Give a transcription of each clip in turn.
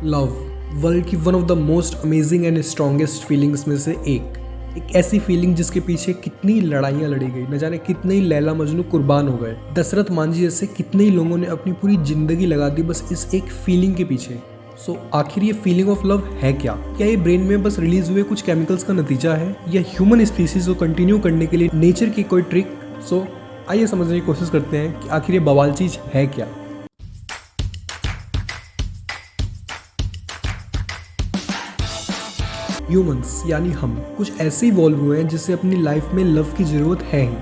Love world की one of the most amazing and strongest feelings में से एक ऐसी फीलिंग जिसके पीछे कितनी लड़ाइयाँ लड़ी गई, न जाने कितने ही लैला मजनू कुर्बान हो गए, दशरथ मांझी जैसे कितने ही लोगों ने अपनी पूरी जिंदगी लगा दी बस इस एक फीलिंग के पीछे। सो आखिर ये फीलिंग ऑफ लव है क्या ये ब्रेन में बस रिलीज हुए कुछ केमिकल्स का नतीजा है या ह्यूमन स्पीसीज को कंटिन्यू करने के लिए नेचर की कोई ट्रिक? सो आइए समझने की कोशिश करते हैं कि आखिर ये बवाल चीज है क्या। ह्यूमंस यानी हम कुछ ऐसे इवॉल्व हुए हैं जिसे अपनी लाइफ में लव की जरूरत है ही।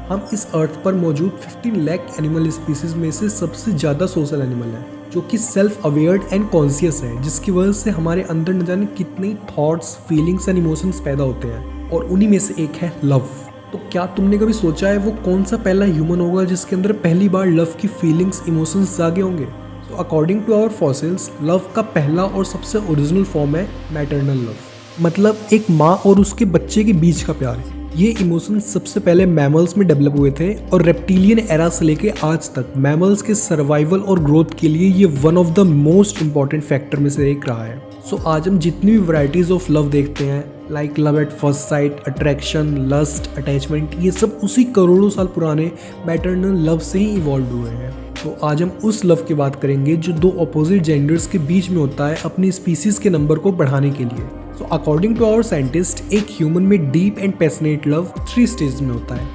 हम इस अर्थ पर मौजूद 15 लाख एनिमल स्पीसीज में से सबसे ज्यादा सोशल एनिमल है, जो कि सेल्फ अवेयर्ड एंड कॉन्शियस है, जिसकी वजह से हमारे अंदर न जाने कितने थॉट्स, फीलिंग्स एंड इमोशंस पैदा होते हैं, और उन्हीं में से एक है लव। तो क्या तुमने कभी सोचा है वो कौन सा पहला ह्यूमन होगा जिसके अंदर पहली बार लव की फीलिंग्स, इमोशंस जागे होंगे? तो according to our fossils, love का पहला और सबसे ओरिजिनल फॉर्म है मैटरनल लव, मतलब एक माँ और उसके बच्चे के बीच का प्यार। ये इमोशंस सबसे पहले मैमल्स में डेवलप हुए थे और रेप्टिलियन एरा से लेके आज तक मैमल्स के सर्वाइवल और ग्रोथ के लिए ये one of the most important factor में से एक रहा है। सो आज हम जितनी भी वैरायटीज ऑफ लव देखते हैं, like love at first sight, attraction, lust, attachment, ये सब उसी करोड़ों साल पुराने मैटरनल लव से ही इवॉल्व हुए हैं। तो आज हम उस लव की बात करेंगे जो दो अपोजिट जेंडर्स के बीच में होता है अपनी स्पीसीज के नंबर को बढ़ाने के लिए। So, according to our scientist, एक ह्यूमन में deep and passionate love 3 stage में होता है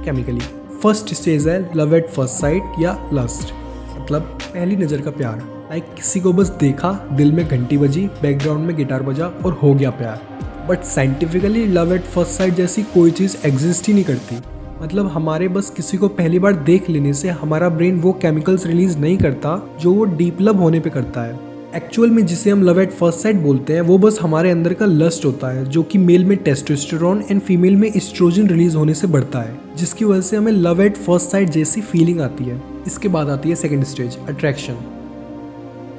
केमिकली। फर्स्ट स्टेज है लव एट फर्स्ट साइट या लस्ट, मतलब पहली नज़र का प्यार। लाइक किसी को बस देखा, दिल में घंटी बजी, बैकग्राउंड में गिटार बजा और हो गया प्यार। But scientifically love at first sight जैसी कोई चीज़ एग्जिस्ट ही नहीं करती। मतलब हमारे बस किसी को पहली बार देख लेने से हमारा ब्रेन वो केमिकल्स रिलीज नहीं करता जो वो डीप लव होने पे करता है। एक्चुअल में जिसे हम लव एट फर्स्ट साइट बोलते हैं वो बस हमारे अंदर का लस्ट होता है, जो कि मेल में टेस्टोस्टेरोन एंड फीमेल में एस्ट्रोजन रिलीज होने से बढ़ता है, जिसकी वजह से हमें लव एट फर्स्ट साइट जैसी फीलिंग आती है। इसके बाद आती है second stage, attraction.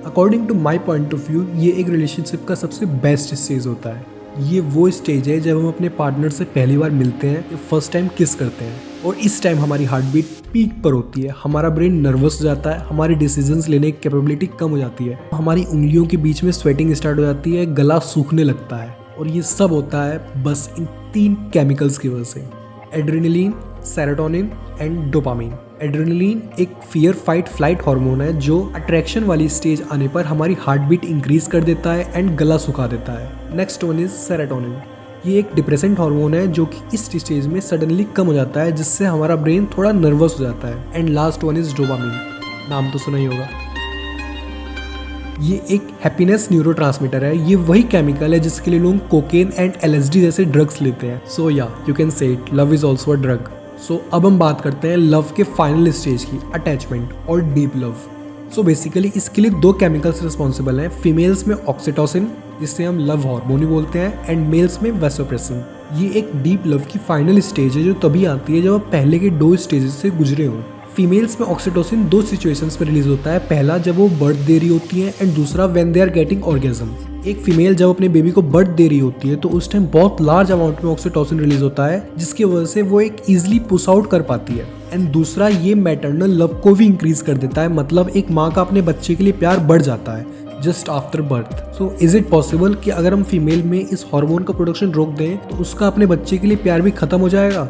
According to my point of view, ये एक रिलेशनशिप का सबसे बेस्ट स्टेज होता है। ये वो स्टेज है जब हम अपने पार्टनर से पहली बार मिलते हैं या फर्स्ट टाइम किस करते हैं, और इस टाइम हमारी हार्ट बीट पीक पर होती है, हमारा ब्रेन नर्वस हो जाता है, हमारी डिसीजंस लेने की कैपेबिलिटी कम हो जाती है, हमारी उंगलियों के बीच में स्वेटिंग स्टार्ट हो जाती है, गला सूखने लगता है, और ये सब होता है बस इन 3 केमिकल्स की वजह से, adrenaline, serotonin and dopamine. Adrenaline एक फियर फाइट फ्लाइट हार्मोन है जो अट्रैक्शन वाली स्टेज आने पर हमारी हार्ट बीट इंक्रीज कर देता है एंड गला सुखा देता है। Next one is serotonin. ये एक डिप्रेसेंट हार्मोन है जो कि इस स्टेज में सडनली कम हो जाता है, जिससे हमारा ब्रेन थोड़ा नर्वस हो जाता है। And last one is dopamine, नाम तो सुना ही होगा। ये एक हैप्पीनेस न्यूरोट्रांसमीटर है। ये वही केमिकल है जिसके लिए लोग कोकेन एंड LSD जैसे ड्रग्स लेते हैं। सो या you can say it, love is also a drug. So अब हम बात करते हैं लव के फाइनल स्टेज की, अटैचमेंट और डीप लव। सो बेसिकली इसके लिए 2 केमिकल्स रिस्पॉन्सिबल हैं। फीमेल्स में ऑक्सीटोसिन, जिससे हम लव हार्मोन बोलते हैं, एंड मेल्स में वैसोप्रेसिन। ये एक डीप लव की फाइनल स्टेज है जो तभी आती है जब आप पहले के 2 स्टेजेस से गुजरे हों। फीमेल्स में ऑक्सीटोसिन 2 सिचुएशंस में रिलीज होता है। पहला जब वो बर्थ दे रही होती है, एंड दूसरा when they are getting orgasm. एक फीमेल जब अपने बेबी को बर्थ दे रही होती है तो उस टाइम बहुत लार्ज अमाउंट में ऑक्सीटोसिन रिलीज होता है, जिसकी वजह से वो एक इजीली पुश आउट कर पाती है। एंड दूसरा, ये मैटरनल लव को भी इंक्रीज कर देता है, मतलब एक माँ का अपने बच्चे के लिए प्यार बढ़ जाता है just after birth. So is it possible कि अगर हम फीमेल में इस हार्मोन का प्रोडक्शन रोक दें तो उसका अपने बच्चे के लिए प्यार भी खत्म हो जाएगा?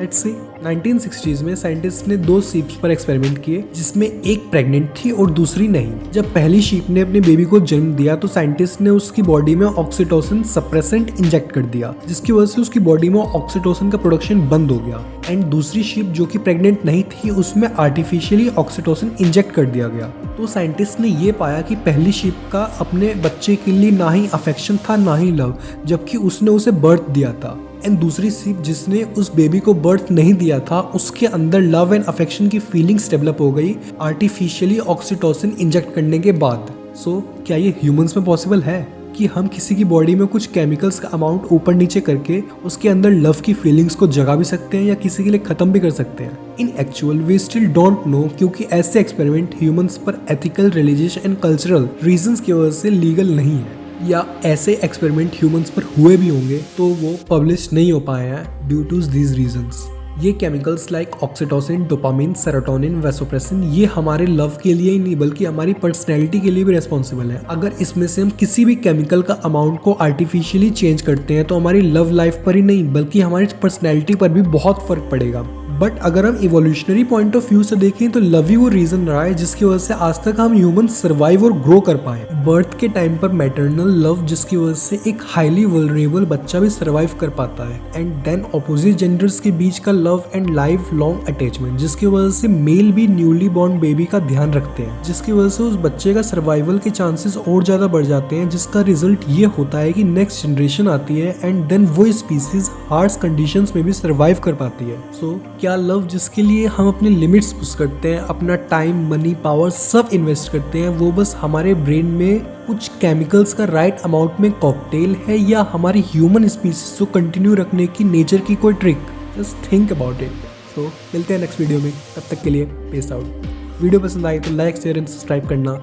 Let's see. 1960s में साइंटिस्ट ने 2 शीप्स पर एक्सपेरिमेंट किए, जिसमें एक प्रेग्नेंट थी और दूसरी नहीं। जब पहली शीप ने अपने बेबी को जन्म दिया तो साइंटिस्ट ने उसकी बॉडी में ऑक्सीटोसिन सप्रेसेंट इंजेक्ट कर दिया, जिसकी वजह से उसकी बॉडी में ऑक्सीटोसिन का प्रोडक्शन बंद हो गया। एंड दूसरी शीप जो कि प्रेग्नेंट नहीं थी, उसमें आर्टिफिशियली ऑक्सीटोसिन इंजेक्ट कर दिया गया। तो साइंटिस्ट ने ये पाया कि पहली शीप का अपने बच्चे के लिए ना ही अफेक्शन था ना ही लव, जबकि उसने उसे बर्थ दिया था। एंड दूसरी शीप जिसने उस बेबी को बर्थ नहीं दिया था, उसके अंदर लव एंड अफेक्शन की फीलिंग्स डेवलप हो गई आर्टिफिशियली ऑक्सीटोसिन इंजेक्ट करने के बाद। सो क्या ये ह्यूमंस में पॉसिबल है कि हम किसी की बॉडी में कुछ केमिकल्स का अमाउंट ऊपर नीचे करके उसके अंदर लव की फीलिंग्स को जगा भी सकते हैं या किसी के लिए खत्म भी कर सकते हैं? In actual we still don't know, क्योंकि ऐसे एक्सपेरिमेंट ह्यूमंस पर ethical, religious and cultural reasons की वजह से लीगल नहीं है, या ऐसे एक्सपेरिमेंट ह्यूमंस पर हुए भी होंगे तो वो पब्लिश नहीं हो पाए हैं ड्यू टू दीज रीजंस। ये chemicals like oxytocin, dopamine, serotonin, vasopressin ये हमारे लव के लिए ही नहीं बल्कि हमारी पर्सनैलिटी के लिए भी रिस्पॉन्सिबल है। अगर इसमें से हम किसी भी केमिकल का अमाउंट को आर्टिफिशियली चेंज करते हैं तो हमारी लव लाइफ पर ही नहीं बल्कि हमारी पर्सनैलिटी पर भी बहुत फर्क पड़ेगा। बट अगर हम इवोल्यूशनरी पॉइंट ऑफ व्यू से देखें तो लव ही वो रीजन रहा है जिसकी वजह से आज तक हम ह्यूमन सर्वाइव और ग्रो कर पाए। बर्थ के टाइम पर मैटरनल लव जिसकी वजह से एक हाईली वल्नरेबल बच्चा भी सर्वाइव कर पाता है, एंड देन ऑपोजिट जेंडर्स के बीच का love and life long attachment जिसकी वजह से मेल भी न्यूली बॉर्न बेबी का ध्यान रखते हैं, जिसकी वजह से उस बच्चे का सर्वाइवल के चांसेस और ज्यादा बढ़ जाते हैं, जिसका रिजल्ट ये होता है कि नेक्स्ट जनरेशन आती है एंड देन वो स्पीसीज हार्श कंडीशंस में भी सर्वाइव कर पाती है। सो क्या लव जिसके लिए हम अपने लिमिट्स पुश करते हैं, अपना टाइम, मनी, पावर सब इन्वेस्ट करते हैं, वो बस हमारे ब्रेन में कुछ केमिकल्स का राइट अमाउंट में कॉकटेल है या हमारी ह्यूमन स्पीसीज को कंटिन्यू रखने की नेचर की कोई trick? Just think about it. So मिलते हैं नेक्स्ट वीडियो में, तब तक के लिए पीस आउट। वीडियो पसंद आई तो लाइक, शेयर एंड सब्सक्राइब करना